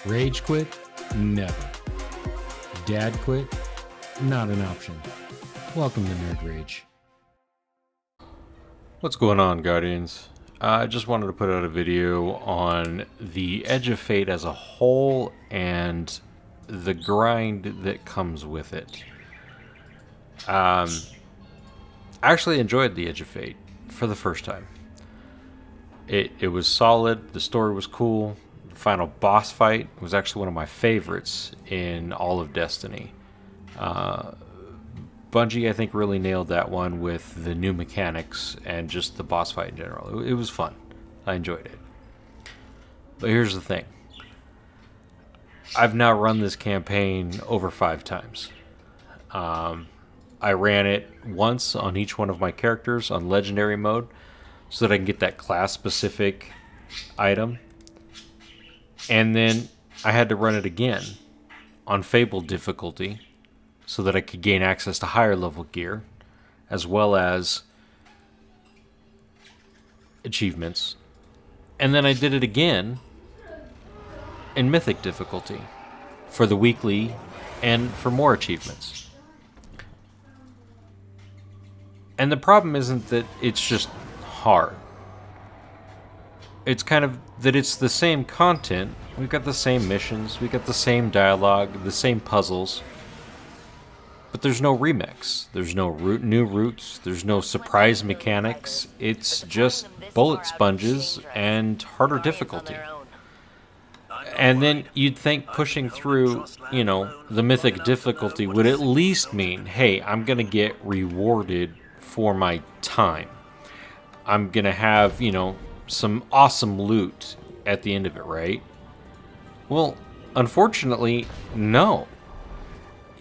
Rage quit? Never. Dad quit? Not an option. Welcome to Nerd Rage. What's going on, Guardians? I just wanted to put out a video on the Edge of Fate as a whole and the grind that comes with it. I actually enjoyed the Edge of Fate for the first time. It was solid, the story was cool, the final boss fight was actually one of my favorites in all of Destiny. Bungie, I think, really nailed that one with the new mechanics and just the boss fight in general. It was fun. I enjoyed it. But here's the thing. I've now run this campaign over 5 times. I ran it once on each one of my characters on Legendary mode so that I can get that class-specific item. And then I had to run it again on Fabled difficulty so that I could gain access to higher level gear, as well as achievements. And then I did it again in Mythic difficulty for the weekly and for more achievements. And the problem isn't that it's just hard. It's kind of that it's the same content. We've got the same missions, we've got the same dialogue, the same puzzles. But there's no remix. There's no new routes. There's no surprise mechanics. It's just bullet sponges and harder difficulty. And then you'd think pushing through, the mythic difficulty would at least mean, hey, I'm going to get rewarded for my time. I'm going to have, some awesome loot at the end of it, right? Well, unfortunately, no.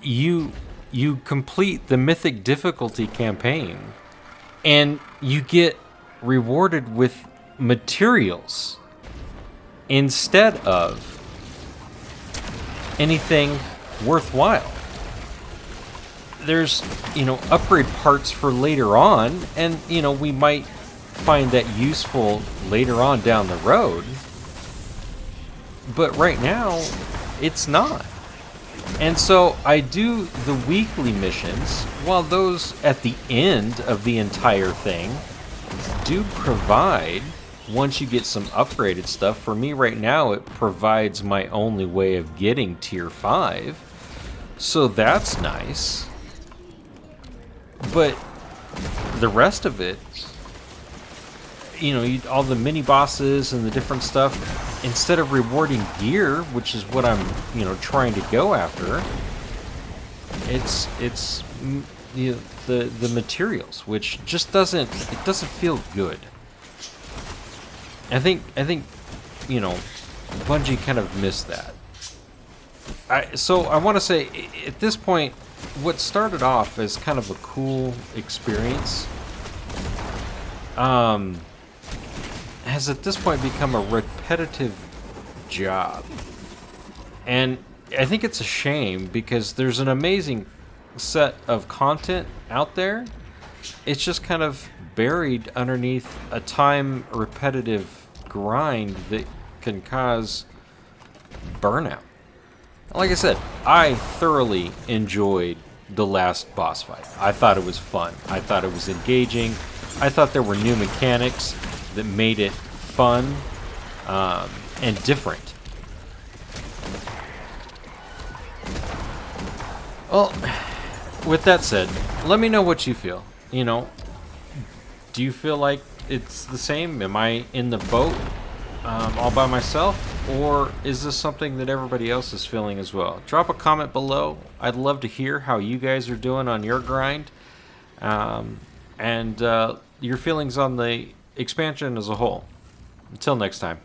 You complete the Mythic difficulty campaign, and you get rewarded with materials instead of anything worthwhile. There's, upgrade parts for later on, and, we might find that useful later on down the road, but right now, it's not. And so I do the weekly missions, while those at the end of the entire thing do provide, once you get some upgraded stuff. For me right now, it provides my only way of getting tier 5. So that's nice. But the rest of it, all the mini bosses and the different stuff, instead of rewarding gear, which is what I'm, trying to go after, it's the materials, which just doesn't feel good. I think Bungie kind of missed that. So I want to say, at this point, what started off as kind of a cool experience, has at this point become a repetitive job. And I think it's a shame because there's an amazing set of content out there. It's just kind of buried underneath a time repetitive grind that can cause burnout. Like I said, I thoroughly enjoyed the last boss fight. I thought it was fun. I thought it was engaging. I thought there were new mechanics that made it fun and different. Well, with that said, let me know what you feel. Do you feel like it's the same? Am I in the boat all by myself? Or is this something that everybody else is feeling as well? Drop a comment below. I'd love to hear how you guys are doing on your grind. And your feelings on the expansion as a whole. Until next time.